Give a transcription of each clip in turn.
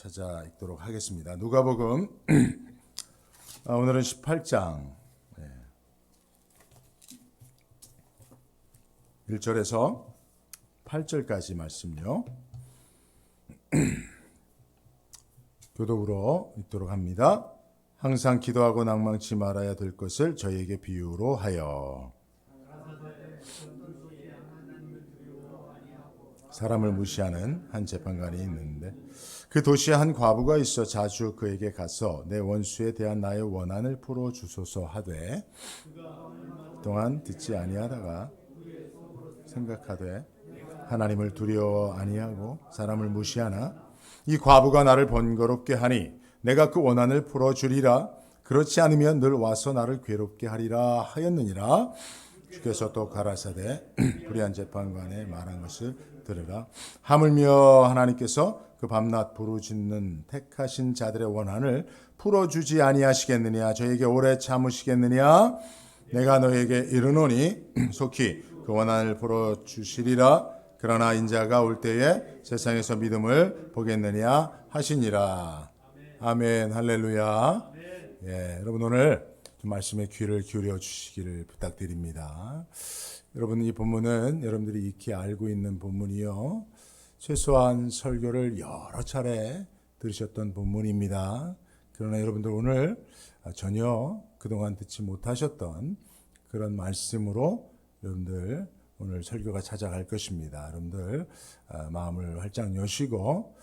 찾아 읽도록 하겠습니다. 누가복음 오늘은 18장 1절에서 8절까지 말씀요. 교독으로 읽도록 합니다. 항상 기도하고 낭망치 말아야 될 것을 저희에게 비유로 하여 사람을 무시하는 한 재판관이 있는데 그 도시에 한 과부가 있어 자주 그에게 가서 내 원수에 대한 나의 원한을 풀어주소서 하되 그동안 듣지 아니하다가 생각하되 하나님을 두려워 아니하고 사람을 무시하나 이 과부가 나를 번거롭게 하니 내가 그 원한을 풀어주리라. 그렇지 않으면 늘 와서 나를 괴롭게 하리라 하였느니라. 주께서 또 가라사대 불의한 재판관의 말한 것을 들으라. 하물며 하나님께서 그 밤낮 부르짖는 택하신 자들의 원한을 풀어주지 아니하시겠느냐. 저에게 오래 참으시겠느냐. 내가 너에게 이르노니 속히 그 원한을 풀어주시리라. 그러나 인자가 올 때에 세상에서 믿음을 보겠느냐 하시니라. 아멘. 할렐루야. 예, 여러분 오늘 말씀에 귀를 기울여 주시기를 부탁드립니다. 여러분 이 본문은 여러분들이 익히 알고 있는 본문이요. 최소한 설교를 여러 차례 들으셨던 본문입니다. 그러나 여러분들 오늘 전혀 그동안 듣지 못하셨던 그런 말씀으로 여러분들 오늘 설교가 찾아갈 것입니다. 여러분들 마음을 활짝 여시고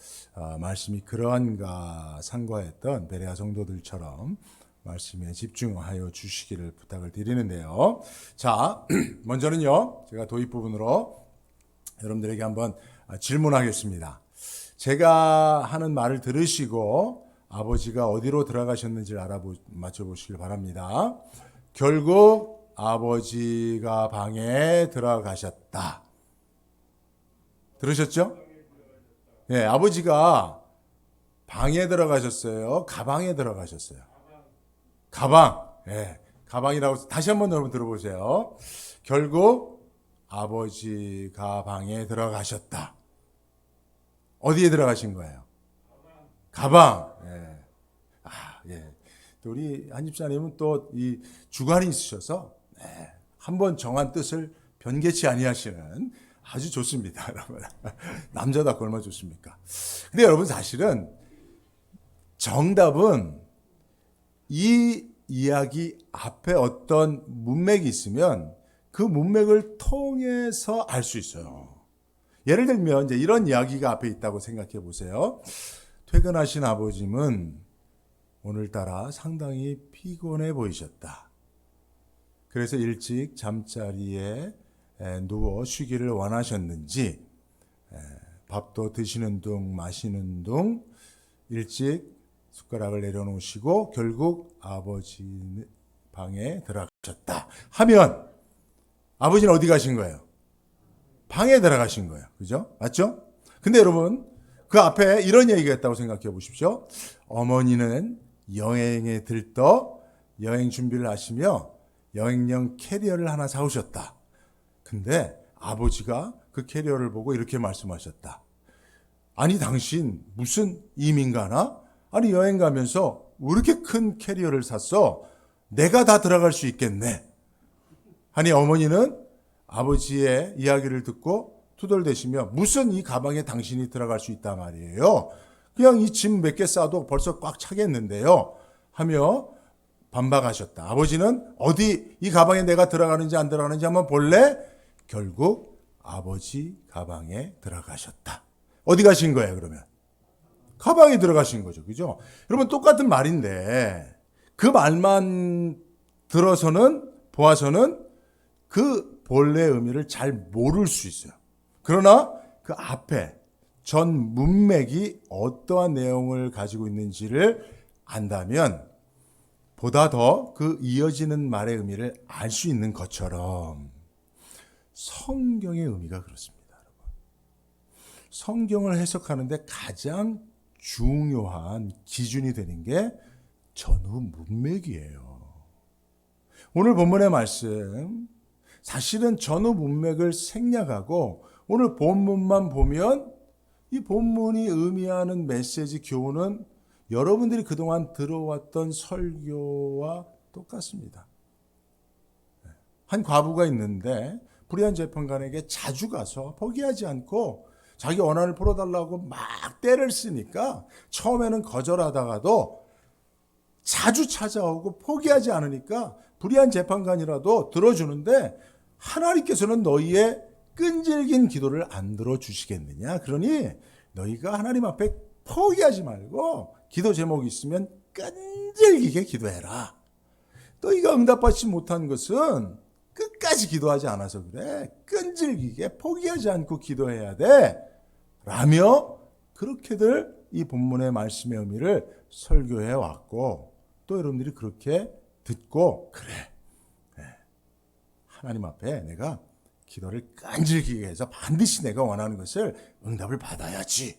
말씀이 그러한가 상고했던 베레아 성도들처럼 말씀에 집중하여 주시기를 부탁을 드리는데요. 자, 먼저는요. 제가 도입 부분으로 여러분들에게 한번 질문하겠습니다. 제가 하는 말을 들으시고 아버지가 어디로 들어가셨는지를 맞춰보시길 바랍니다. 결국 아버지가 방에 들어가셨다. 들으셨죠? 예, 아버지가 방에 들어가셨어요? 가방에 들어가셨어요? 가방. 예, 가방이라고 다시 한번 여러분 들어보세요. 결국 아버지가 방에 들어가셨다. 어디에 들어가신 거예요? 가방. 예. 예. 또 우리 한 집사님은 또 이 주관이 있으셔서 한번 정한 뜻을 변개치 아니하시는 아주 좋습니다, 여러분. 남자답고 얼마나 좋습니까? 근데 여러분 사실은 정답은 이 이야기 앞에 어떤 문맥이 있으면 그 문맥을 통해서 알 수 있어요. 예를 들면 이제 이런 이야기가 앞에 있다고 생각해 보세요. 퇴근하신 아버님은 오늘따라 상당히 피곤해 보이셨다. 그래서 일찍 잠자리에 누워 쉬기를 원하셨는지 밥도 드시는 둥 마시는 둥 일찍 숟가락을 내려놓으시고 결국 아버지 방에 들어가셨다 하면 아버지는 어디 가신 거예요? 방에 들어가신 거예요. 그죠? 맞죠? 근데 여러분 그 앞에 이런 얘기가 있다고 생각해 보십시오. 어머니는 여행에 들떠 여행 준비를 하시며 여행용 캐리어를 하나 사오셨다. 근데 아버지가 그 캐리어를 보고 이렇게 말씀하셨다. 아니 당신 무슨 이민가나? 아니 여행 가면서 왜 이렇게 큰 캐리어를 샀어? 내가 다 들어갈 수 있겠네. 아니 어머니는 아버지의 이야기를 듣고 투덜대시며 무슨 이 가방에 당신이 들어갈 수 있단 말이에요. 그냥 이 짐 몇 개 싸도 벌써 꽉 차겠는데요. 하며 반박하셨다. 아버지는 어디 이 가방에 내가 들어가는지 안 들어가는지 한번 볼래? 결국 아버지 가방에 들어가셨다. 어디 가신 거예요 그러면? 가방에 들어가신 거죠. 그죠? 여러분 똑같은 말인데 그 말만 들어서는 보아서는 그 본래의 의미를 잘 모를 수 있어요. 그러나 그 앞에 전 문맥이 어떠한 내용을 가지고 있는지를 안다면 보다 더 그 이어지는 말의 의미를 알 수 있는 것처럼 성경의 의미가 그렇습니다. 여러분. 성경을 해석하는데 가장 중요한 기준이 되는 게 전후 문맥이에요. 오늘 본문의 말씀 사실은 전후 문맥을 생략하고 오늘 본문만 보면 이 본문이 의미하는 메시지 교훈은 여러분들이 그동안 들어왔던 설교와 똑같습니다. 한 과부가 있는데 불의한 재판관에게 자주 가서 포기하지 않고 자기 원한을 풀어달라고 막 떼를 쓰니까 처음에는 거절하다가도 자주 찾아오고 포기하지 않으니까 불의한 재판관이라도 들어주는데 하나님께서는 너희의 끈질긴 기도를 안 들어주시겠느냐. 그러니 너희가 하나님 앞에 포기하지 말고 기도 제목이 있으면 끈질기게 기도해라. 너희가 응답받지 못한 것은 끝까지 기도하지 않아서 그래. 끈질기게 포기하지 않고 기도해야 돼. 라며 그렇게들 이 본문의 말씀의 의미를 설교해 왔고 또 여러분들이 그렇게 듣고 그래. 하나님 앞에 내가 기도를 끈질기게 해서 반드시 내가 원하는 것을 응답을 받아야지.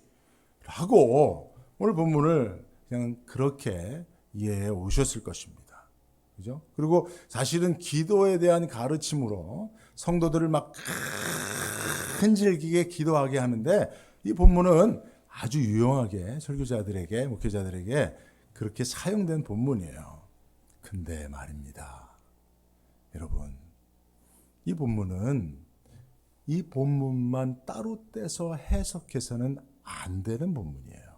라고 오늘 본문을 그냥 그렇게 이해해 오셨을 것입니다. 그죠? 그리고 사실은 기도에 대한 가르침으로 성도들을 막 끈질기게 기도하게 하는데 이 본문은 아주 유용하게 설교자들에게, 목회자들에게 그렇게 사용된 본문이에요. 근데 말입니다. 여러분, 이 본문은 이 본문만 따로 떼서 해석해서는 안 되는 본문이에요.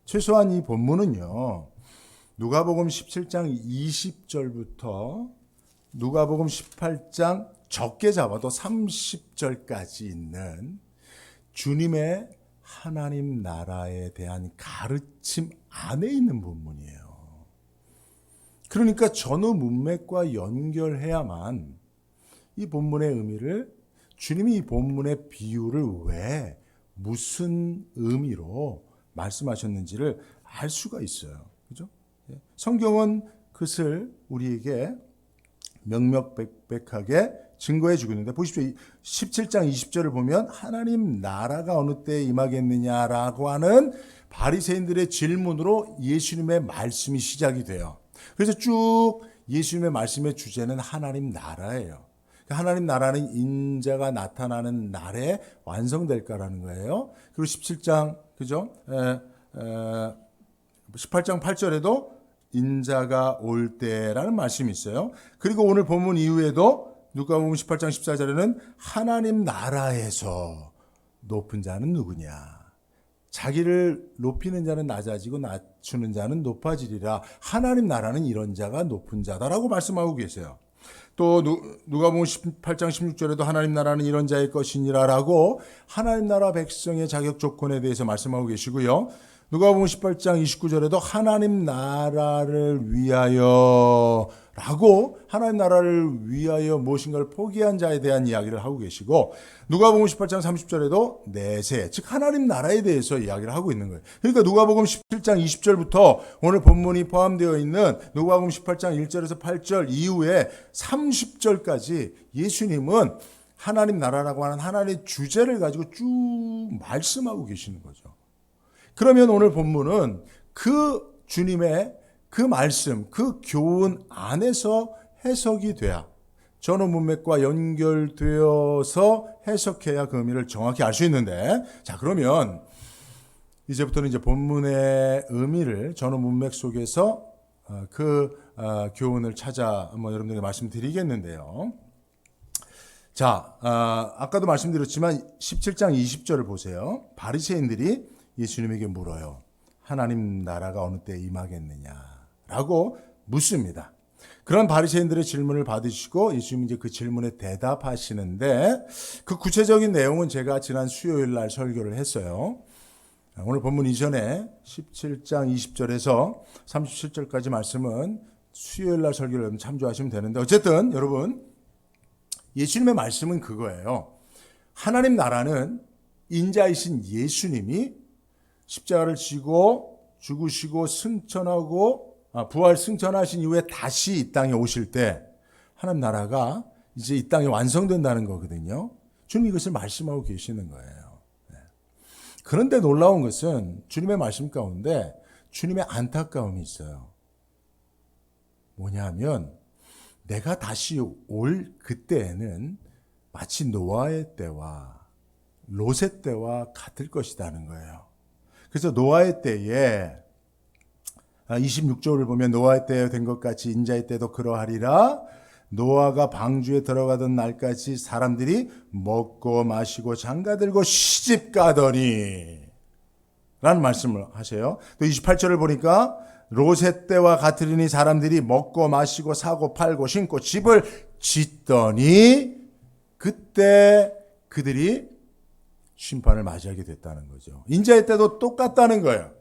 최소한 이 본문은요. 누가복음 17장 20절부터 누가복음 18장 적게 잡아도 30절까지 있는 주님의 하나님 나라에 대한 가르침 안에 있는 본문이에요. 그러니까 전후 문맥과 연결해야만 이 본문의 의미를 주님이 이 본문의 비유를 왜 무슨 의미로 말씀하셨는지를 알 수가 있어요. 그죠? 성경은 그것을 우리에게 명명백백하게 증거해 주고 있는데 보십시오. 17장 20절을 보면 하나님 나라가 어느 때에 임하겠느냐라고 하는 바리새인들의 질문으로 예수님의 말씀이 시작이 돼요. 그래서 쭉 예수님의 말씀의 주제는 하나님 나라예요. 하나님 나라는 인자가 나타나는 날에 완성될까라는 거예요. 그리고 17장 그죠? 18장 8절에도 인자가 올 때라는 말씀이 있어요. 그리고 오늘 본문 이후에도 누가복음 18장 14절에는 하나님 나라에서 높은 자는 누구냐? 자기를 높이는 자는 낮아지고 낮추는 자는 높아지리라. 하나님 나라는 이런 자가 높은 자다라고 말씀하고 계세요. 또 누가복음 18장 16절에도 하나님 나라는 이런 자의 것이니라라고 하나님 나라 백성의 자격 조건에 대해서 말씀하고 계시고요. 누가복음 18장 29절에도 하나님 나라를 위하여 라고 하나님 나라를 위하여 무엇인가를 포기한 자에 대한 이야기를 하고 계시고 누가복음 18장 30절에도 내세 즉 하나님 나라에 대해서 이야기를 하고 있는 거예요. 그러니까 누가복음 17장 20절부터 오늘 본문이 포함되어 있는 누가복음 18장 1절에서 8절 이후에 30절까지 예수님은 하나님 나라라고 하는 하나님의 주제를 가지고 쭉 말씀하고 계시는 거죠. 그러면 오늘 본문은 그 주님의 그 말씀, 그 교훈 안에서 해석이 돼야 전후 문맥과 연결되어서 해석해야 그 의미를 정확히 알 수 있는데 자 그러면 이제부터는 이제 본문의 의미를 전후 문맥 속에서 그 교훈을 찾아 여러분들에게 말씀드리겠는데요. 자, 아까도 말씀드렸지만 17장 20절을 보세요. 바리새인들이 예수님에게 물어요. 하나님 나라가 어느 때 임하겠느냐라고 묻습니다. 그런 바리새인들의 질문을 받으시고 예수님이 이제 그 질문에 대답하시는데 그 구체적인 내용은 제가 지난 수요일 날 설교를 했어요. 오늘 본문 이전에 17장 20절에서 37절까지 말씀은 수요일 날 설교를 참조하시면 되는데 어쨌든 여러분 예수님의 말씀은 그거예요. 하나님 나라는 인자이신 예수님이 십자가를 지고 죽으시고 승천하고 부활 승천하신 이후에 다시 이 땅에 오실 때 하나님 나라가 이제 이 땅에 완성된다는 거거든요. 주님이 이것을 말씀하고 계시는 거예요. 그런데 놀라운 것은 주님의 말씀 가운데 주님의 안타까움이 있어요. 뭐냐면 내가 다시 올 그때에는 마치 노아의 때와 롯의 때와 같을 것이라는 거예요. 그래서 노아의 때에 26절을 보면 노아의 때에 된 것 같이 인자의 때도 그러하리라. 노아가 방주에 들어가던 날까지 사람들이 먹고 마시고 장가들고 시집가더니 라는 말씀을 하세요. 또 28절을 보니까 롯의 때와 같으리니 사람들이 먹고 마시고 사고 팔고 신고 집을 짓더니 그때 그들이 심판을 맞이하게 됐다는 거죠. 인자의 때도 똑같다는 거예요.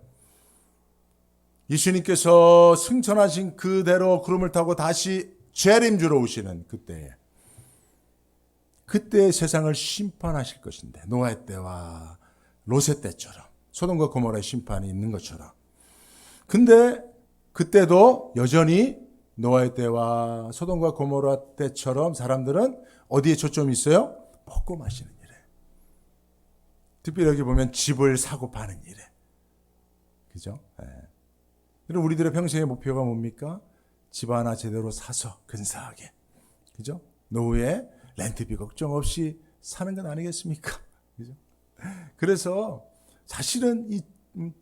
예수님께서 승천하신 그대로 구름을 타고 다시 재림주로 오시는 그때에 세상을 심판하실 것인데 노아의 때와 롯의 때처럼 소돔과 고모라의 심판이 있는 것처럼. 근데 그때도 여전히 노아의 때와 소돔과 고모라 때처럼 사람들은 어디에 초점이 있어요? 먹고 마시는 일에. 특별히 여기 보면 집을 사고 파는 일에. 그죠? 그럼 우리들의 평생의 목표가 뭡니까? 집 하나 제대로 사서 근사하게. 그죠? 노후에 렌트비 걱정 없이 사는 건 아니겠습니까? 그죠? 그래서 사실은 이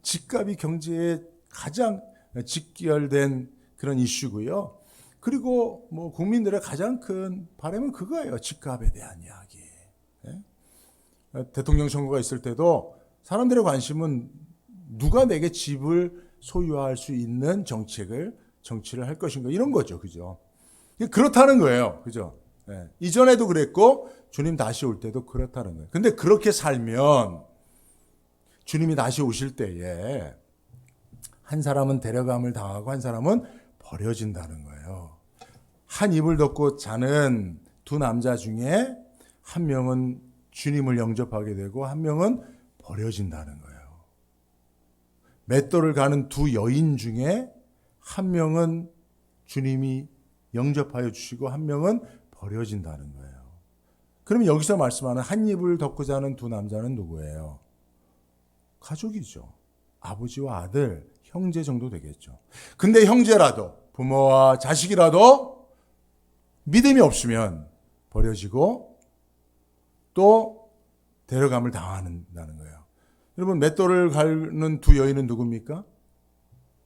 집값이 경제에 가장 직결된 그런 이슈고요. 그리고 뭐 국민들의 가장 큰 바람은 그거예요. 집값에 대한 이야기. 대통령 선거가 있을 때도 사람들의 관심은 누가 내게 집을 소유할 수 있는 정치를 할 것인가 이런 거죠. 그죠? 그렇다는 거예요. 그죠? 이전에도 그랬고 주님 다시 올 때도 그렇다는 거예요. 근데 그렇게 살면 주님이 다시 오실 때에 한 사람은 데려감을 당하고 한 사람은 버려진다는 거예요. 한 이불 덮고 자는 두 남자 중에 한 명은 주님을 영접하게 되고 한 명은 버려진다는 거예요. 맷돌을 가는 두 여인 중에 한 명은 주님이 영접하여 주시고 한 명은 버려진다는 거예요. 그러면 여기서 말씀하는 한 이불 덮고 자는 두 남자는 누구예요? 가족이죠. 아버지와 아들, 형제 정도 되겠죠. 근데 형제라도 부모와 자식이라도 믿음이 없으면 버려지고 또 데려감을 당한다는 거예요. 여러분 맷돌을 갈는 두 여인은 누굽니까?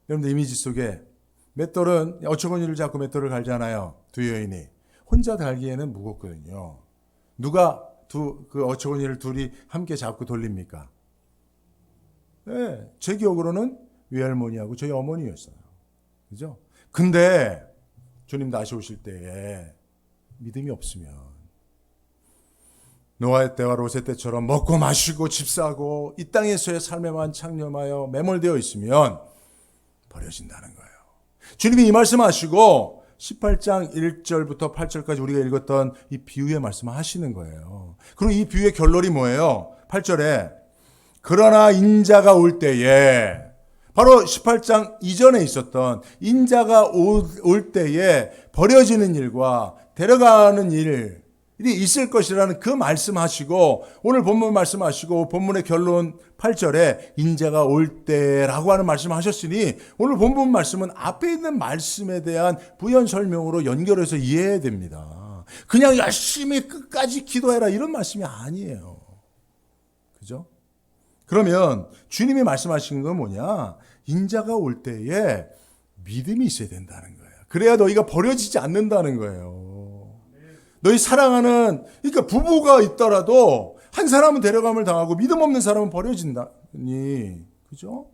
여러분들 이미지 속에 맷돌은 어처구니를 잡고 맷돌을 갈잖아요. 두 여인이. 혼자 달기에는 무겁거든요. 누가 그 어처구니를 둘이 함께 잡고 돌립니까? 네, 제 기억으로는 외할머니하고 저희 어머니였어요. 그죠? 근데 주님 다시 오실 때에 믿음이 없으면 노아의 때와 롯의 때처럼 먹고 마시고 집 사고 이 땅에서의 삶에만 창념하여 매몰되어 있으면 버려진다는 거예요. 주님이 이 말씀하시고 18장 1절부터 8절까지 우리가 읽었던 이 비유의 말씀을 하시는 거예요. 그리고 이 비유의 결론이 뭐예요? 8절에 그러나 인자가 올 때에 바로 18장 이전에 있었던 인자가 올 때에 버려지는 일과 데려가는 일이 있을 것이라는 그 말씀하시고 오늘 본문 말씀하시고 본문의 결론 8절에 인자가 올 때라고 하는 말씀하셨으니 오늘 본문 말씀은 앞에 있는 말씀에 대한 부연 설명으로 연결해서 이해해야 됩니다. 그냥 열심히 끝까지 기도해라 이런 말씀이 아니에요. 그죠? 그러면 주님이 말씀하시는 건 뭐냐? 인자가 올 때에 믿음이 있어야 된다는 거예요. 그래야 너희가 버려지지 않는다는 거예요. 너희 사랑하는, 그러니까 부부가 있더라도 한 사람은 데려감을 당하고 믿음 없는 사람은 버려진다니. 그죠?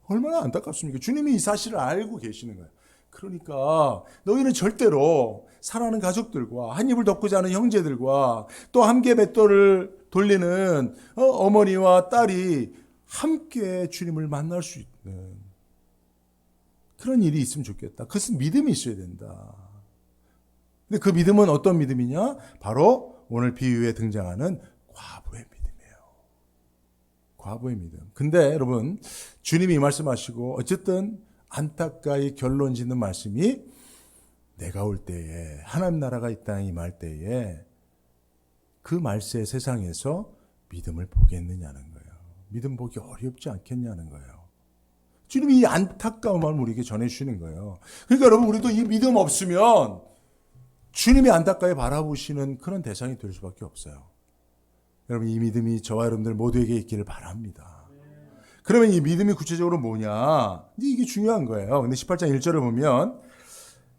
얼마나 안타깝습니까? 주님이 이 사실을 알고 계시는 거예요. 그러니까 너희는 절대로 사랑하는 가족들과 한 입을 덮고 자는 형제들과 또 함께 맷돌을 돌리는 어머니와 딸이 함께 주님을 만날 수 있는 그런 일이 있으면 좋겠다. 그것은 믿음이 있어야 된다. 근데 그 믿음은 어떤 믿음이냐? 바로 오늘 비유에 등장하는 과부의 믿음이에요. 과부의 믿음. 근데 여러분 주님이 이 말씀하시고 어쨌든 안타까이 결론 짓는 말씀이 내가 올 때에 하나님 나라가 이 땅에 임할 때에 그 말세 세상에서 믿음을 보겠느냐는 거예요. 믿음 보기 어렵지 않겠냐는 거예요. 주님이 이 안타까운 마음을 우리에게 전해주시는 거예요. 그러니까 여러분 우리도 이 믿음 없으면 주님이 안타까이 바라보시는 그런 대상이 될 수밖에 없어요. 여러분 이 믿음이 저와 여러분들 모두에게 있기를 바랍니다. 그러면 이 믿음이 구체적으로 뭐냐? 이게 중요한 거예요. 근데 18장 1절을 보면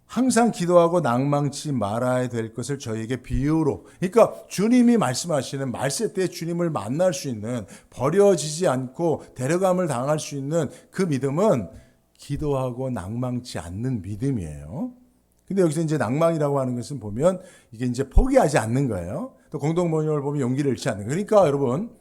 항상 기도하고 낭망치 말아야 될 것을 저희에게 비유로. 그러니까 주님이 말씀하시는 말세 때 주님을 만날 수 있는, 버려지지 않고 데려감을 당할 수 있는 그 믿음은 기도하고 낭망치 않는 믿음이에요. 근데 여기서 이제 낭망이라고 하는 것은 보면 이게 이제 포기하지 않는 거예요. 또 공동번역을 보면 용기를 잃지 않는 거예요. 그러니까 여러분,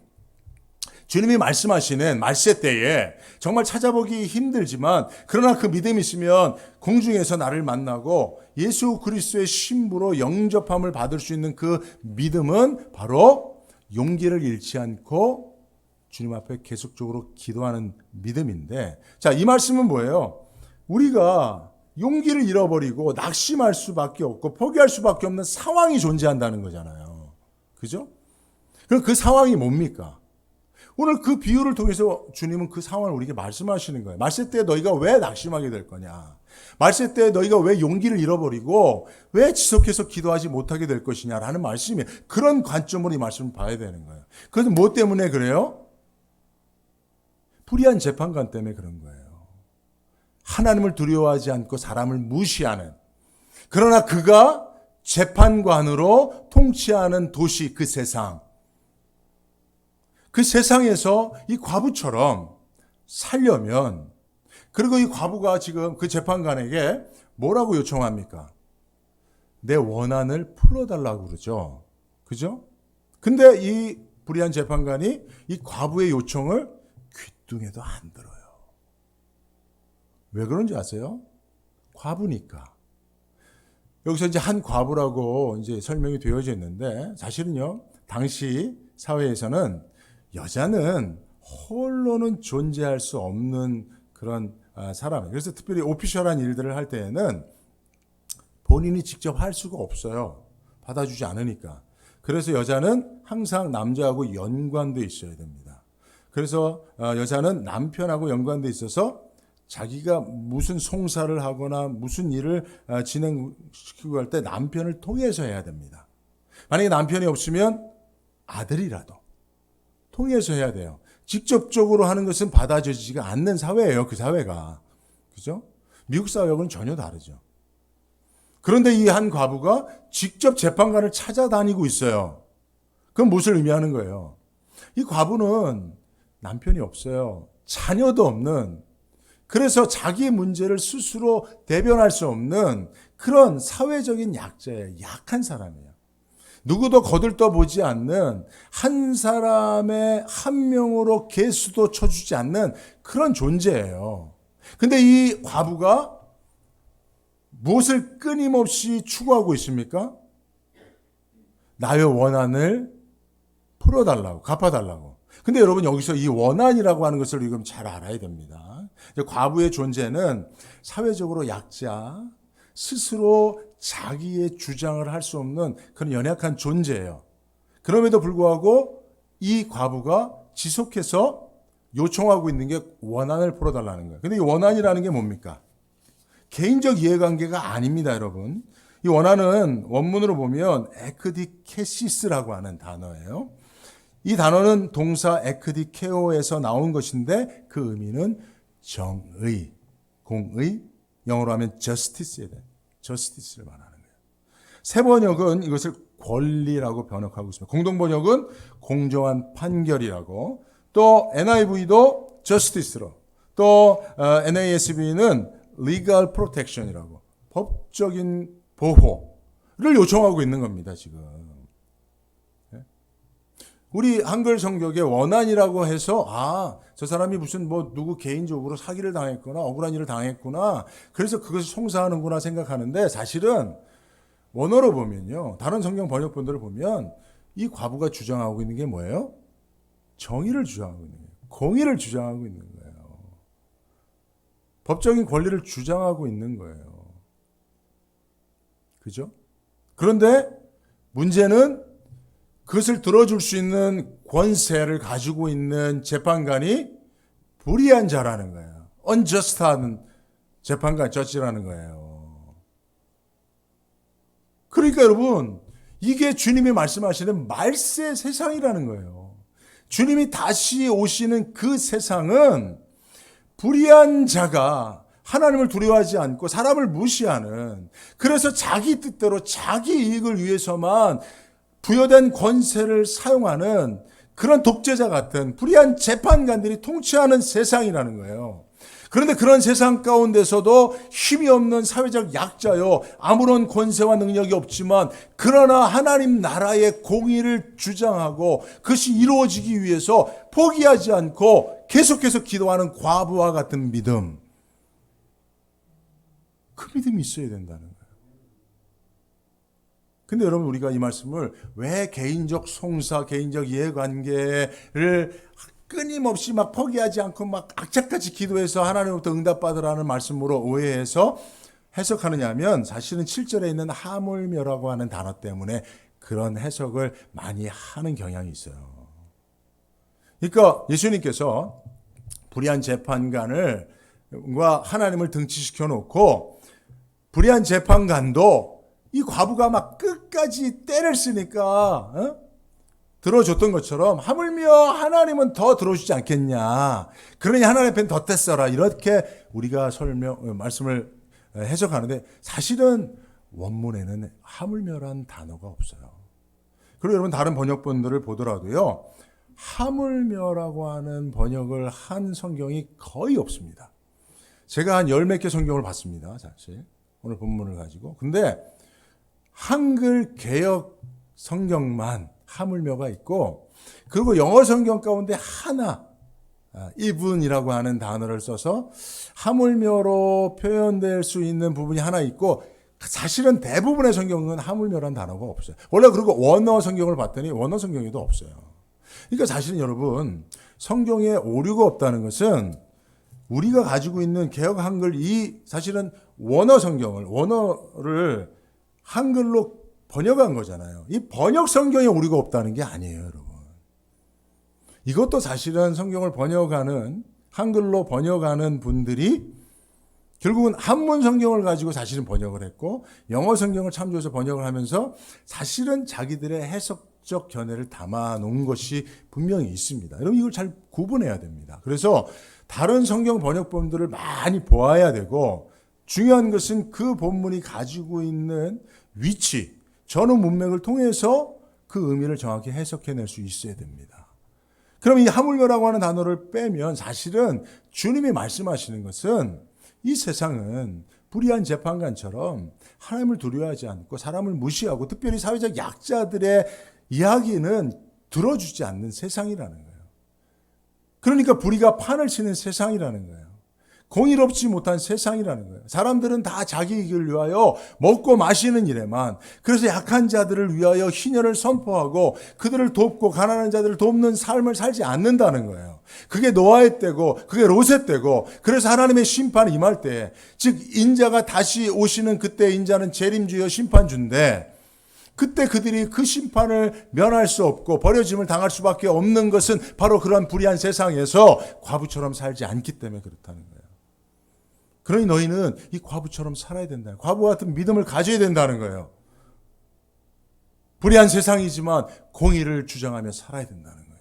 주님이 말씀하시는 말세 때에 정말 찾아보기 힘들지만 그러나 그 믿음이 있으면 공중에서 나를 만나고 예수 그리스도의 신부로 영접함을 받을 수 있는 그 믿음은 바로 용기를 잃지 않고 주님 앞에 계속적으로 기도하는 믿음인데, 자, 이 말씀은 뭐예요? 우리가 용기를 잃어버리고 낙심할 수밖에 없고 포기할 수밖에 없는 상황이 존재한다는 거잖아요. 그죠? 그럼 그 상황이 뭡니까? 오늘 그 비유를 통해서 주님은 그 상황을 우리에게 말씀하시는 거예요. 말세 때 너희가 왜 낙심하게 될 거냐? 말세 때 너희가 왜 용기를 잃어버리고 왜 지속해서 기도하지 못하게 될 것이냐라는 말씀이에요. 그런 관점으로 이 말씀을 봐야 되는 거예요. 그래서 뭐 때문에 그래요? 불의한 재판관 때문에 그런 거예요. 하나님을 두려워하지 않고 사람을 무시하는, 그러나 그가 재판관으로 통치하는 도시, 그 세상, 그 세상에서 이 과부처럼 살려면, 그리고 이 과부가 지금 그 재판관에게 뭐라고 요청합니까? 내 원한을 풀어달라고 그러죠. 그죠? 근데 이 불의한 재판관이 이 과부의 요청을 귀뚱해도 안 들어요. 왜 그런지 아세요? 과부니까. 여기서 이제 한 과부라고 이제 설명이 되어져 있는데, 사실은요, 당시 사회에서는 여자는 홀로는 존재할 수 없는 그런 사람이에요. 그래서 특별히 오피셜한 일들을 할 때에는 본인이 직접 할 수가 없어요. 받아주지 않으니까. 그래서 여자는 항상 남자하고 연관돼 있어야 됩니다. 그래서 여자는 남편하고 연관돼 있어서 자기가 무슨 송사를 하거나 무슨 일을 진행시키고 할 때 남편을 통해서 해야 됩니다. 만약에 남편이 없으면 아들이라도 통해서 해야 돼요. 직접적으로 하는 것은 받아들여지지가 않는 사회예요. 그 사회가. 그죠? 미국 사회하고는 전혀 다르죠. 그런데 이 한 과부가 직접 재판관을 찾아다니고 있어요. 그건 무엇을 의미하는 거예요? 이 과부는 남편이 없어요. 자녀도 없는, 그래서 자기 문제를 스스로 대변할 수 없는 그런 사회적인 약자예요. 약한 사람이에요. 누구도 거들떠보지 않는, 한 사람의 한 명으로 개수도 쳐주지 않는 그런 존재예요. 근데 이 과부가 무엇을 끊임없이 추구하고 있습니까? 나의 원한을 풀어달라고, 갚아달라고. 근데 여러분, 여기서 이 원한이라고 하는 것을 지금 잘 알아야 됩니다. 과부의 존재는 사회적으로 약자, 스스로 자기의 주장을 할 수 없는 그런 연약한 존재예요. 그럼에도 불구하고 이 과부가 지속해서 요청하고 있는 게 원한을 풀어달라는 거예요. 근데 이 원한이라는 게 뭡니까? 개인적 이해관계가 아닙니다, 여러분. 이 원한은 원문으로 보면 에크디케시스라고 하는 단어예요. 이 단어는 동사 에크디케오에서 나온 것인데 그 의미는 정의, 공의, 영어로 하면 justice에 대한, justice를 말하는 거예요. 새 번역은 이것을 권리라고 번역하고 있습니다. 공동 번역은 공정한 판결이라고, 또 NIV도 justice로, 또 NASB는 legal protection이라고, 법적인 보호를 요청하고 있는 겁니다, 지금. 우리 한글 성격에 원한이라고 해서 저 사람이 무슨 누구 개인적으로 사기를 당했거나 억울한 일을 당했구나, 그래서 그것을 송사하는구나 생각하는데, 사실은 원어로 보면요, 다른 성경 번역본들을 보면 이 과부가 주장하고 있는 게 뭐예요? 정의를 주장하고 있는 거예요. 공의를 주장하고 있는 거예요. 법적인 권리를 주장하고 있는 거예요. 그죠? 그런데 문제는 그것을 들어줄 수 있는 권세를 가지고 있는 재판관이 불의한 자라는 거예요. unjust한 재판관, 저지라는 거예요. 그러니까 여러분, 이게 주님이 말씀하시는 말세 세상이라는 거예요. 주님이 다시 오시는 그 세상은 불의한 자가 하나님을 두려워하지 않고 사람을 무시하는, 그래서 자기 뜻대로 자기 이익을 위해서만 부여된 권세를 사용하는 그런 독재자 같은 불의한 재판관들이 통치하는 세상이라는 거예요. 그런데 그런 세상 가운데서도 힘이 없는 사회적 약자요, 아무런 권세와 능력이 없지만 그러나 하나님 나라의 공의를 주장하고 그것이 이루어지기 위해서 포기하지 않고 계속해서 기도하는 과부와 같은 믿음, 그 믿음이 있어야 된다는 거예요. 근데 여러분, 우리가 이 말씀을 왜 개인적 송사, 개인적 이해관계를 끊임없이 막 포기하지 않고 막 악착같이 기도해서 하나님으로부터 응답받으라는 말씀으로 오해해서 해석하느냐 하면, 사실은 7절에 있는 하물며라고 하는 단어 때문에 그런 해석을 많이 하는 경향이 있어요. 그러니까 예수님께서 불의한 재판관과 하나님을 등치시켜 놓고, 불의한 재판관도 이 과부가 막 끝까지 때를 쓰니까 들어줬던 것처럼 하물며 하나님은 더 들어주지 않겠냐, 그러니 하나님 앞엔 더 떼써라, 이렇게 우리가 말씀을 해석하는데, 사실은 원문에는 하물며란 단어가 없어요. 그리고 여러분, 다른 번역본들을 보더라도요, 하물며라고 하는 번역을 한 성경이 거의 없습니다. 제가 한 10몇 개 성경을 봤습니다, 사실 오늘 본문을 가지고. 근데 한글 개역 성경만 하물며가 있고, 그리고 영어 성경 가운데 하나, 이분이라고 하는 단어를 써서 하물며로 표현될 수 있는 부분이 하나 있고, 사실은 대부분의 성경은 하물며라는 단어가 없어요. 원래 그리고 원어 성경을 봤더니 원어 성경에도 없어요. 그러니까 사실은 여러분, 성경에 오류가 없다는 것은 우리가 가지고 있는 개역 한글, 이 사실은 원어를 한글로 번역한 거잖아요. 이 번역 성경에 오류가 없다는 게 아니에요, 여러분. 이것도 사실은 성경을 번역하는, 한글로 번역하는 분들이 결국은 한문 성경을 가지고 사실은 번역을 했고, 영어 성경을 참조해서 번역을 하면서 사실은 자기들의 해석적 견해를 담아 놓은 것이 분명히 있습니다. 여러분, 이걸 잘 구분해야 됩니다. 그래서 다른 성경 번역본들을 많이 보아야 되고, 중요한 것은 그 본문이 가지고 있는 위치, 전후 문맥을 통해서 그 의미를 정확히 해석해낼 수 있어야 됩니다. 그럼 이 하물며라고 하는 단어를 빼면 사실은 주님이 말씀하시는 것은 이 세상은 불의한 재판관처럼 하나님을 두려워하지 않고 사람을 무시하고 특별히 사회적 약자들의 이야기는 들어주지 않는 세상이라는 거예요. 그러니까 불의가 판을 치는 세상이라는 거예요. 공의롭지 못한 세상이라는 거예요. 사람들은 다 자기 이익을 위하여 먹고 마시는 일에만, 그래서 약한 자들을 위하여 희년을 선포하고 그들을 돕고 가난한 자들을 돕는 삶을 살지 않는다는 거예요. 그게 노아의 때고 그게 롯의 때고, 그래서 하나님의 심판이 임할 때, 즉 인자가 다시 오시는 그때 인자는 재림주여 심판주인데, 그때 그들이 그 심판을 면할 수 없고 버려짐을 당할 수밖에 없는 것은 바로 그러한 불의한 세상에서 과부처럼 살지 않기 때문에 그렇다는 거예요. 그러니 너희는 이 과부처럼 살아야 된다. 과부와 같은 믿음을 가져야 된다는 거예요. 불의한 세상이지만 공의를 주장하며 살아야 된다는 거예요.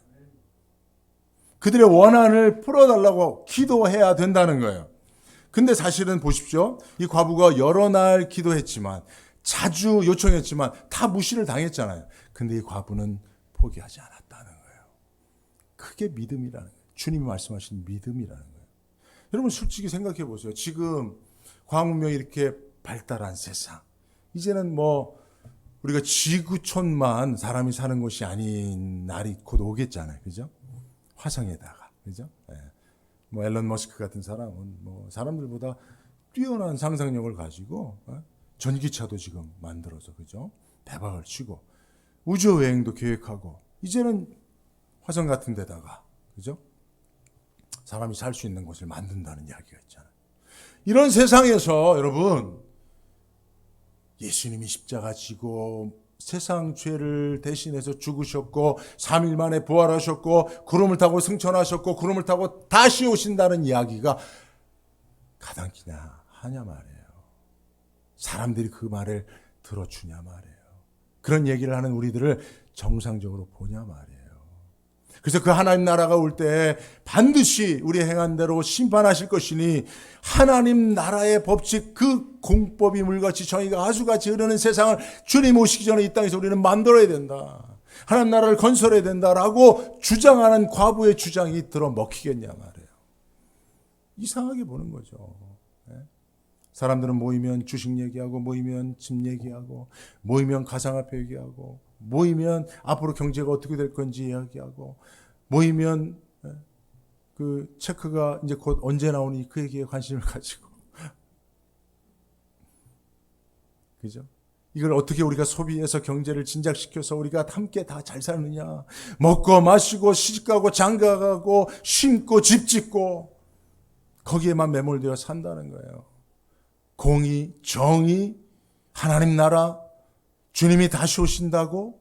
그들의 원한을 풀어달라고 기도해야 된다는 거예요. 근데 사실은 보십시오. 이 과부가 여러 날 기도했지만, 자주 요청했지만 다 무시를 당했잖아요. 근데 이 과부는 포기하지 않았다는 거예요. 그게 믿음이라는 거예요. 주님이 말씀하신 믿음이라는 거예요. 여러분, 솔직히 생각해 보세요. 지금 과학문명이 이렇게 발달한 세상, 이제는 우리가 지구촌만 사람이 사는 곳이 아닌 날이 곧 오겠잖아요. 그죠? 화성에다가, 그죠? 앨런 머스크 같은 사람은 사람들보다 뛰어난 상상력을 가지고 전기차도 지금 만들어서, 그죠? 대박을 치고 우주 여행도 계획하고, 이제는 화성 같은 데다가, 그죠? 사람이 살 수 있는 곳을 만든다는 이야기가 있잖아요. 이런 세상에서 여러분, 예수님이 십자가 지고 세상 죄를 대신해서 죽으셨고 3일 만에 부활하셨고 구름을 타고 승천하셨고 구름을 타고 다시 오신다는 이야기가 가당키나 하냐 말이에요. 사람들이 그 말을 들어주냐 말이에요. 그런 얘기를 하는 우리들을 정상적으로 보냐 말이에요. 그래서 그 하나님 나라가 올 때 반드시 우리 행한 대로 심판하실 것이니 하나님 나라의 법칙, 그 공법이 물같이 정의가 아주같이 흐르는 세상을 주님 오시기 전에 이 땅에서 우리는 만들어야 된다. 하나님 나라를 건설해야 된다라고 주장하는 과부의 주장이 들어 먹히겠냐 말이에요. 이상하게 보는 거죠. 사람들은 모이면 주식 얘기하고, 모이면 집 얘기하고, 모이면 가상화폐 얘기하고, 모이면 앞으로 경제가 어떻게 될 건지 이야기하고, 모이면 그 체크가 이제 곧 언제 나오니 그 얘기에 관심을 가지고, 그죠? 이걸 어떻게 우리가 소비해서 경제를 진작시켜서 우리가 함께 다 잘 사느냐, 먹고 마시고 시집가고 장가가고 심고 집 짓고 거기에만 매몰되어 산다는 거예요. 공의, 정의, 하나님 나라, 주님이 다시 오신다고,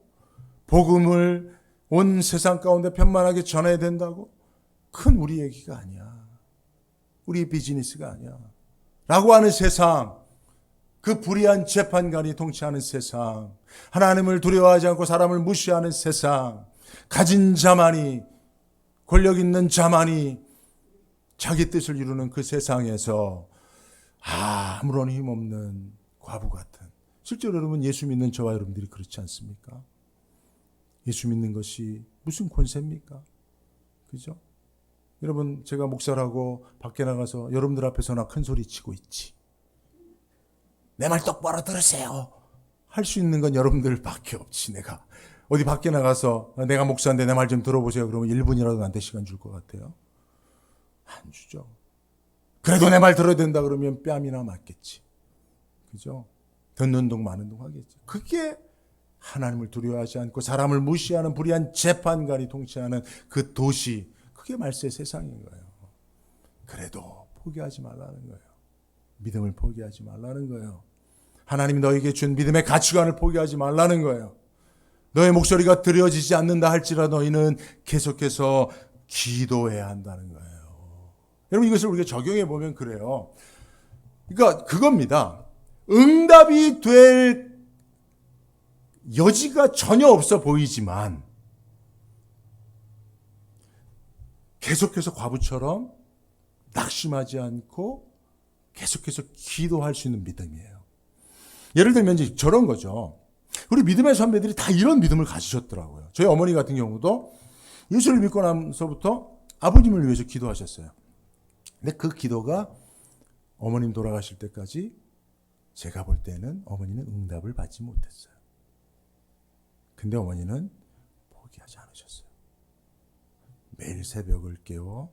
복음을 온 세상 가운데 편만하게 전해야 된다고, 큰 우리 얘기가 아니야. 우리 비즈니스가 아니야. 라고 하는 세상, 그 불의한 재판관이 통치하는 세상, 하나님을 두려워하지 않고 사람을 무시하는 세상, 가진 자만이, 권력 있는 자만이 자기 뜻을 이루는 그 세상에서 아무런 힘없는 과부 같은, 실제로 여러분 예수 믿는 저와 여러분들이 그렇지 않습니까? 예수 믿는 것이 무슨 권세입니까? 그죠? 여러분, 제가 목사라고 밖에 나가서 여러분들 앞에서 나 큰 소리 치고 있지. 내 말 똑바로 들으세요. 할 수 있는 건 여러분들밖에 없지. 내가 어디 밖에 나가서 내가 목사인데 내 말 좀 들어보세요. 그러면 1분이라도 나한테 시간 줄 것 같아요? 안 주죠. 그래도 내 말 들어야 된다 그러면 뺨이나 맞겠지. 그죠? 듣는 동 마는 동 하겠지. 그게 하나님을 두려워하지 않고 사람을 무시하는 불의한 재판관이 통치하는 그 도시, 그게 말세 세상인 거예요. 그래도 포기하지 말라는 거예요. 믿음을 포기하지 말라는 거예요. 하나님이 너에게 준 믿음의 가치관을 포기하지 말라는 거예요. 너의 목소리가 들려지지 않는다 할지라도 너희는 계속해서 기도해야 한다는 거예요. 여러분, 이것을 우리가 적용해 보면 그래요. 그러니까 그겁니다. 응답이 될 여지가 전혀 없어 보이지만 계속해서 과부처럼 낙심하지 않고 계속해서 기도할 수 있는 믿음이에요. 예를 들면 이제 저런 거죠. 우리 믿음의 선배들이 다 이런 믿음을 가지셨더라고요. 저희 어머니 같은 경우도 예수를 믿고 나서부터 아버님을 위해서 기도하셨어요. 근데 그 기도가 어머님 돌아가실 때까지 제가 볼 때는 어머니는 응답을 받지 못했어요. 근데 어머니는 포기하지 않으셨어요. 매일 새벽을 깨워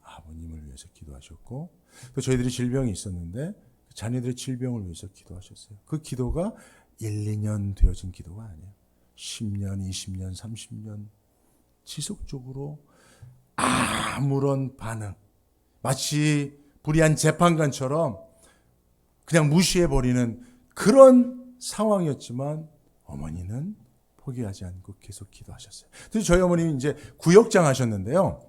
아버님을 위해서 기도하셨고, 또 저희들이 질병이 있었는데 자녀들의 질병을 위해서 기도하셨어요. 그 기도가 1, 2년 되어진 기도가 아니에요. 10년, 20년, 30년 지속적으로 아무런 반응, 마치 불의한 재판관처럼 그냥 무시해버리는 그런 상황이었지만 어머니는 포기하지 않고 계속 기도하셨어요. 그래서 저희 어머님이 이제 구역장 하셨는데요.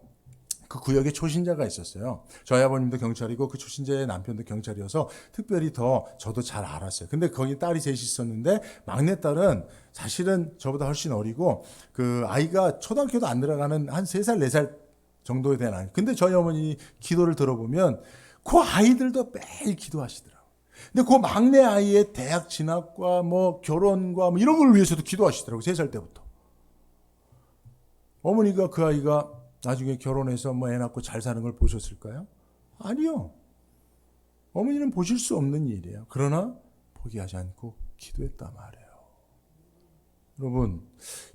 그 구역에 초신자가 있었어요. 저희 아버님도 경찰이고 그 초신자의 남편도 경찰이어서 특별히 더 저도 잘 알았어요. 근데 거기 딸이 셋이 있었는데 막내딸은 사실은 저보다 훨씬 어리고 그 아이가 초등학교도 안 들어가는 한 3살, 4살 정도에 대한 아이. 근데 저희 어머니 기도를 들어보면 그 아이들도 매일 기도하시더라고요. 근데 그 막내 아이의 대학 진학과 뭐 결혼과 뭐 이런 걸 위해서도 기도하시더라고요. 3살 때부터. 어머니가 그 아이가 나중에 결혼해서 뭐 애 낳고 잘 사는 걸 보셨을까요? 아니요. 어머니는 보실 수 없는 일이에요. 그러나 포기하지 않고 기도했단 말이에요. 여러분,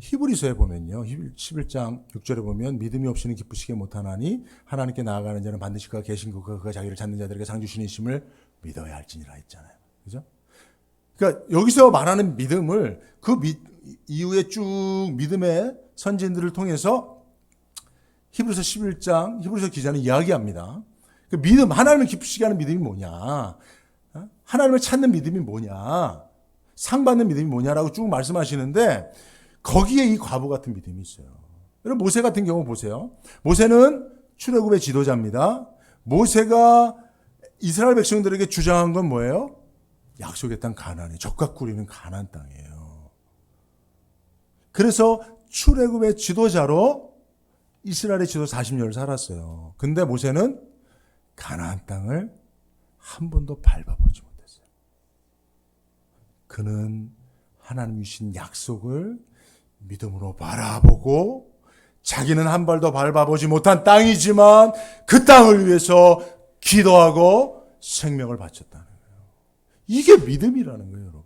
히브리서에 보면요. 11장 6절에 보면 믿음이 없이는 기쁘시게 못하나니 하나님께 나아가는 자는 반드시 그가 계신 그가 자기를 찾는 자들에게 상 주시는 이심을 믿어야 할지니라 했잖아요. 그죠? 그러니까 여기서 말하는 믿음을 그 이후에 쭉 믿음의 선진들을 통해서 히브리서 11장 히브리서 기자는 이야기합니다. 그 믿음, 하나님을 기쁘시게 하는 믿음이 뭐냐? 하나님을 찾는 믿음이 뭐냐? 상 받는 믿음이 뭐냐라고 쭉 말씀하시는데 거기에 이 과부 같은 믿음이 있어요. 여러분, 모세 같은 경우 보세요. 모세는 출애굽의 지도자입니다. 모세가 이스라엘 백성들에게 주장한 건 뭐예요? 약속의 땅 가나안이에요. 적과 꿀이는 가나안 땅이에요. 그래서 출애굽의 지도자로 이스라엘의 지도 40년을 살았어요. 근데 모세는 가나안 땅을 한 번도 밟아보지 못했어요. 그는 하나님이 주신 약속을 믿음으로 바라보고 자기는 한 발도 밟아보지 못한 땅이지만 그 땅을 위해서 기도하고 생명을 바쳤다는 거예요. 이게 믿음이라는 거예요, 여러분.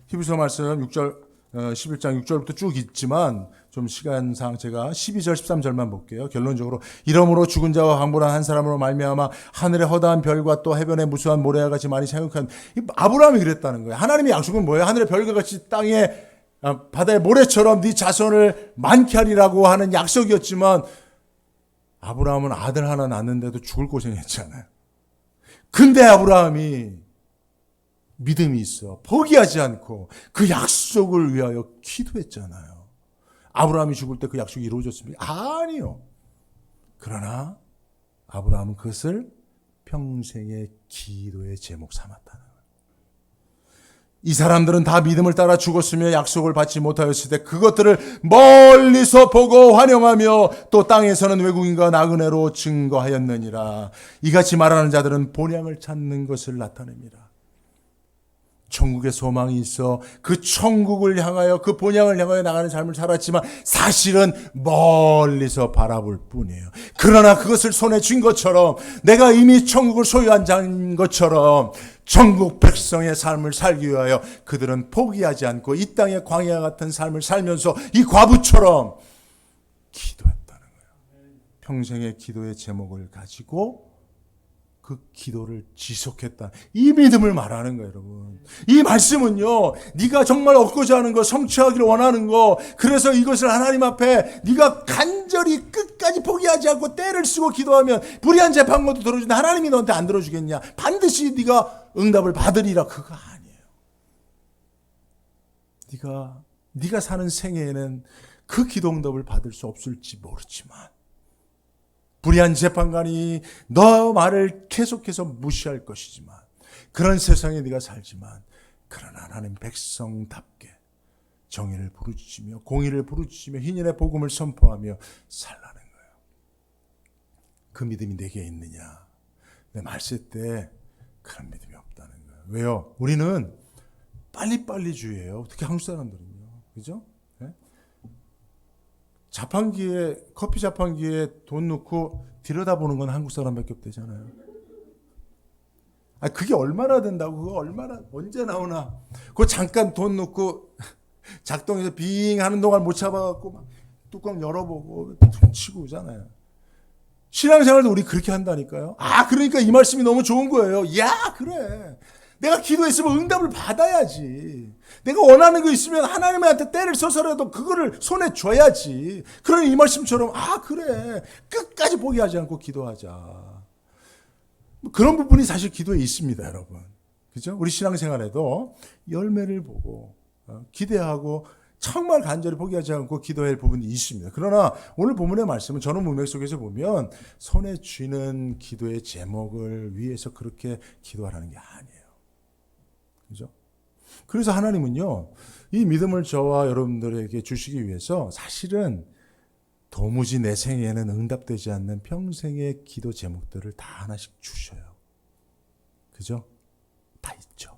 히브리서 말씀 6절 11장 6절부터 쭉 있지만 좀 시간상 제가 12절 13절만 볼게요. 결론적으로 이러므로 죽은 자와 강불한 한 사람으로 말미암아 하늘의 허다한 별과 또 해변의 무수한 모래와 같이 많이 생육한 아브라함이 그랬다는 거예요. 하나님의 약속은 뭐예요? 하늘의 별과 같이 땅에 바다의 모래처럼 네 자손을 많게 하리라고 하는 약속이었지만 아브라함은 아들 하나 낳는데도 죽을 고생했잖아요. 근데 아브라함이 믿음이 있어 포기하지 않고 그 약속을 위하여 기도했잖아요. 아브라함이 죽을 때 그 약속이 이루어졌습니까? 아니요. 그러나 아브라함은 그것을 평생의 기도의 제목 삼았다는 거예요. 이 사람들은 다 믿음을 따라 죽었으며 약속을 받지 못하였을 때 그것들을 멀리서 보고 환영하며 또 땅에서는 외국인과 나그네로 증거하였느니라. 이같이 말하는 자들은 본향을 찾는 것을 나타냅니다. 천국의 소망이 있어 그 천국을 향하여 그 본향을 향하여 나가는 삶을 살았지만 사실은 멀리서 바라볼 뿐이에요. 그러나 그것을 손에 쥔 것처럼 내가 이미 천국을 소유한 자인 것처럼 천국 백성의 삶을 살기 위하여 그들은 포기하지 않고 이 땅의 광야 같은 삶을 살면서 이 과부처럼 기도했다는 거예요. 평생의 기도의 제목을 가지고 그 기도를 지속했다. 이 믿음을 말하는 거예요, 여러분. 이 말씀은요, 네가 정말 얻고자 하는 거, 성취하기를 원하는 거, 그래서 이것을 하나님 앞에 네가 간절히 끝까지 포기하지 않고 때를 쓰고 기도하면 불의한 재판관도 들어주는데 하나님이 너한테 안 들어주겠냐? 반드시 네가 응답을 받으리라. 그거 아니에요. 네가 사는 생애에는 그 기도 응답을 받을 수 없을지 모르지만 불의한 재판관이 너 말을 계속해서 무시할 것이지만 그런 세상에 네가 살지만 그러나 하나님 백성답게 정의를 부르짖으며 공의를 부르짖으며 희년의 복음을 선포하며 살라는 거예요. 그 믿음이 내게 있느냐? 내 말세 때 그런 믿음이 없다는 거예요. 왜요? 우리는 빨리빨리주의예요. 특히 한국 사람들은요. 그죠? 자판기에 커피 자판기에 돈 넣고 들여다보는 건 한국 사람밖에 없대잖아요. 그게 얼마나 된다고? 그거 얼마나 언제 나오나? 그거 잠깐 돈 넣고 작동해서 빙 하는 동안 못 잡아갖고 막 뚜껑 열어보고 돈 치고 오잖아요. 신앙생활도 우리 그렇게 한다니까요. 그러니까 이 말씀이 너무 좋은 거예요. 야, 그래. 내가 기도했으면 응답을 받아야지. 내가 원하는 거 있으면 하나님한테 때를 써서라도 그거를 손에 줘야지. 그러니 이 말씀처럼 그래. 끝까지 포기하지 않고 기도하자. 그런 부분이 사실 기도에 있습니다, 여러분. 그죠? 우리 신앙생활에도 열매를 보고 기대하고 정말 간절히 포기하지 않고 기도해야 할 부분이 있습니다. 그러나 오늘 본문의 말씀은 전후 문맥 속에서 보면 손에 쥐는 기도의 제목을 위해서 그렇게 기도하라는 게 아니에요. 그죠? 그래서 하나님은요, 이 믿음을 저와 여러분들에게 주시기 위해서 사실은 도무지 내 생에는 응답되지 않는 평생의 기도 제목들을 다 하나씩 주셔요. 그죠? 다 있죠.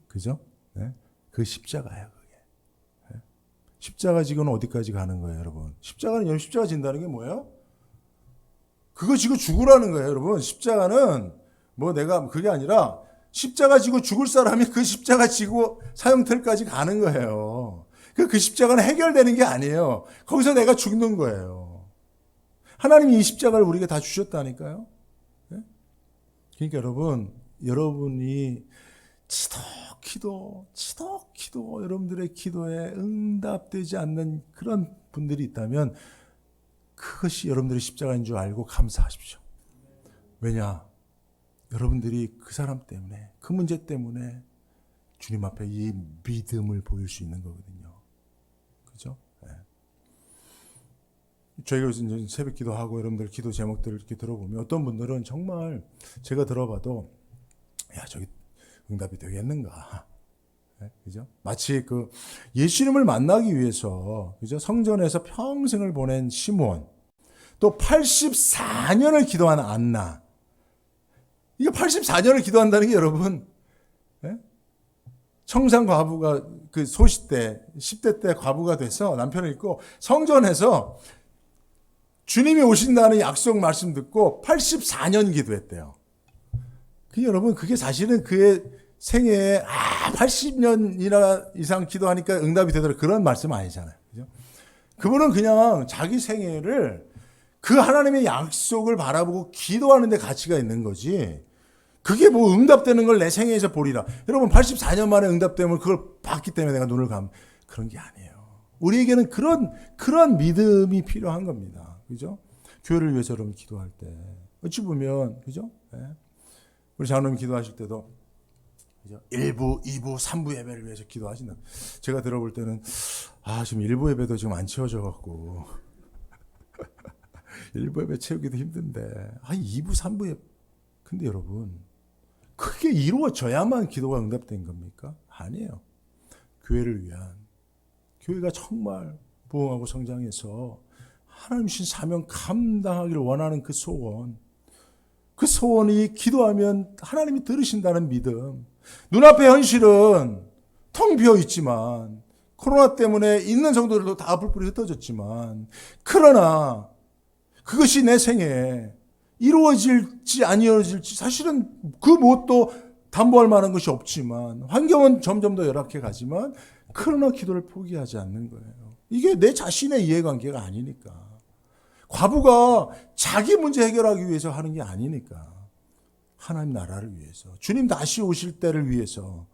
그죠? 네? 그 십자가예요, 그게. 네? 십자가 지고는 어디까지 가는 거예요, 여러분? 십자가는 십자가 진다는 게 뭐예요? 그거 지고 죽으라는 거예요, 여러분. 십자가는 그게 아니라 십자가 지고 죽을 사람이 그 십자가 지고 사형틀까지 가는 거예요. 그 십자가는 해결되는 게 아니에요. 거기서 내가 죽는 거예요. 하나님이 이 십자가를 우리에게 다 주셨다니까요. 네? 그러니까 여러분이 지독기도 여러분들의 기도에 응답되지 않는 그런 분들이 있다면 그것이 여러분들의 십자가인 줄 알고 감사하십시오. 왜냐? 여러분들이 그 사람 때문에, 그 문제 때문에 주님 앞에 이 믿음을 보일 수 있는 거거든요. 그죠? 네. 저희가 이제 새벽 기도하고 여러분들 기도 제목들을 이렇게 들어보면 어떤 분들은 정말 제가 들어봐도 저기 응답이 되겠는가? 그죠? 마치 그 예수님을 만나기 위해서, 그죠? 성전에서 평생을 보낸 시므온, 또 84년을 기도한 안나. 이거 84년을 기도한다는 게 여러분, 청산 과부가 그 소시 때, 10대 때 과부가 돼서 남편을 잃고 성전에서 주님이 오신다는 약속 말씀 듣고 84년 기도했대요. 여러분, 그게 사실은 그의 생애에 80년이나 이상 기도하니까 응답이 되더라 그런 말씀 아니잖아요. 그죠? 그분은 그냥 자기 생애를 그 하나님의 약속을 바라보고 기도하는 데 가치가 있는 거지. 그게 뭐 응답되는 걸 내 생애에서 보리라. 여러분 84년 만에 응답되면 그걸 봤기 때문에 내가 눈을 감는 그런 게 아니에요. 우리에게는 그런 믿음이 필요한 겁니다. 그죠? 교회를 위해서 여러분 기도할 때 어찌 보면 그죠? 우리 장로님 기도하실 때도 그죠? 1부, 2부, 3부 예배를 위해서 기도하신다. 제가 들어볼 때는 지금 1부 예배도 지금 안 채워져 갖고 1부 예배 채우기도 힘든데 2부, 3부 예배. 근데 여러분 그게 이루어져야만 기도가 응답된 겁니까? 아니에요. 교회를 위한, 교회가 정말 부흥하고 성장해서 하나님 주신 사명 감당하기를 원하는 그 소원이 기도하면 하나님이 들으신다는 믿음. 눈앞의 현실은 텅 비어 있지만, 코로나 때문에 있는 성도들도 다 불불이 흩어졌지만, 그러나 그것이 내 생에 이루어질지 안 이루어질지 사실은 그 무엇도 담보할 만한 것이 없지만, 환경은 점점 더 열악해 가지만, 그러나 기도를 포기하지 않는 거예요. 이게 내 자신의 이해관계가 아니니까. 과부가 자기 문제 해결하기 위해서 하는 게 아니니까. 하나님 나라를 위해서, 주님 다시 오실 때를 위해서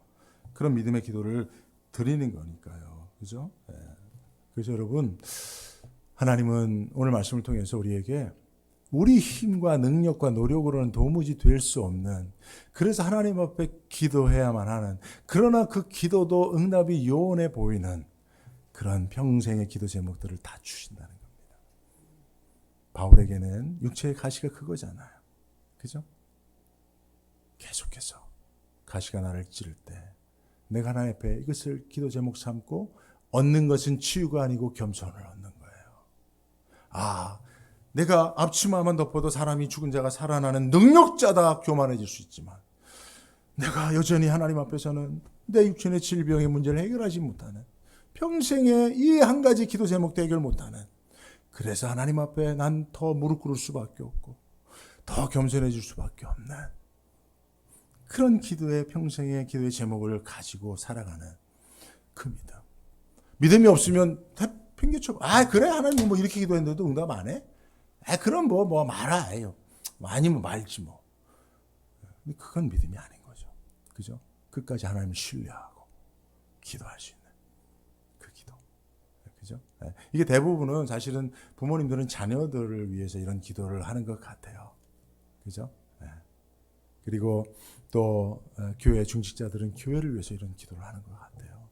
그런 믿음의 기도를 드리는 거니까요. 그죠? 그래서 여러분, 하나님은 오늘 말씀을 통해서 우리에게 우리 힘과 능력과 노력으로는 도무지 될 수 없는, 그래서 하나님 앞에 기도해야만 하는, 그러나 그 기도도 응답이 요원해 보이는 그런 평생의 기도 제목들을 다 주신다는 겁니다. 바울에게는 육체의 가시가 그거잖아요. 그죠? 계속해서 가시가 나를 찌를 때 내가 하나님 앞에 이것을 기도 제목 삼고 얻는 것은 치유가 아니고 겸손을 얻는 거예요. 내가 앞치마만 덮어도 사람이 죽은 자가 살아나는 능력자다 교만해질 수 있지만, 내가 여전히 하나님 앞에서는 내 육신의 질병의 문제를 해결하지 못하는, 평생에 이 한 가지 기도 제목도 해결 못하는, 그래서 하나님 앞에 난 더 무릎 꿇을 수밖에 없고 더 겸손해질 수밖에 없는 그런 기도의, 평생의 기도의 제목을 가지고 살아가는 그 믿음. 믿음이 없으면 핑계쳐. 그래 하나님 뭐 이렇게 기도했는데도 응답 안 해? 그럼 뭐 말아. 아니면 말지 뭐. 그건 믿음이 아닌 거죠. 그죠? 끝까지 하나님을 신뢰하고 기도할 수 있는 그 기도. 그죠? 이게 대부분은 사실은 부모님들은 자녀들을 위해서 이런 기도를 하는 것 같아요. 그죠? 그리고 또 교회 중직자들은 교회를 위해서 이런 기도를 하는 것 같아요.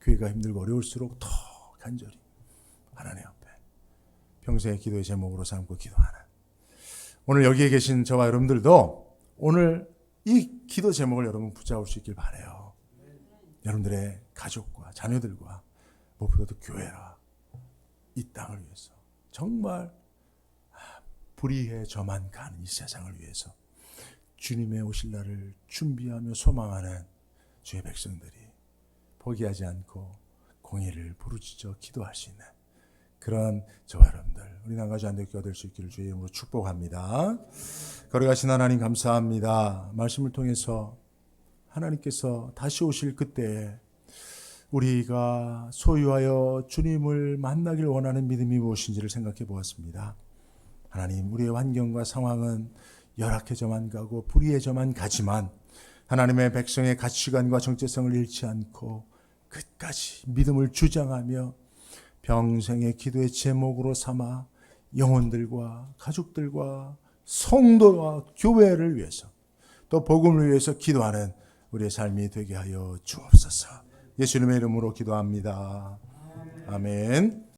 교회가 힘들고 어려울수록 더 간절히 하나님 앞에 평생의 기도의 제목으로 삼고 기도하는, 오늘 여기에 계신 저와 여러분들도 오늘 이 기도 제목을 여러분 붙잡을 수 있길 바라요. 여러분들의 가족과 자녀들과 무엇보다도 교회라 이 땅을 위해서 정말 불의해져만 가는 이 세상을 위해서 주님의 오실 날을 준비하며 소망하는 주의 백성들이 포기하지 않고 공의를 부르짖어 기도할 수 있는 그런 저와 여러분들, 우리 남가주 안되교가 될 수 있기를 주의 이름으로 축복합니다. 거룩하신 하나님 감사합니다. 말씀을 통해서 하나님께서 다시 오실 그때에 우리가 소유하여 주님을 만나길 원하는 믿음이 무엇인지를 생각해 보았습니다. 하나님, 우리의 환경과 상황은 열악해져만 가고 불의해져만 가지만 하나님의 백성의 가치관과 정체성을 잃지 않고 끝까지 믿음을 주장하며 평생의 기도의 제목으로 삼아 영혼들과 가족들과 성도와 교회를 위해서 또 복음을 위해서 기도하는 우리의 삶이 되게 하여 주옵소서. 예수님의 이름으로 기도합니다. 아멘.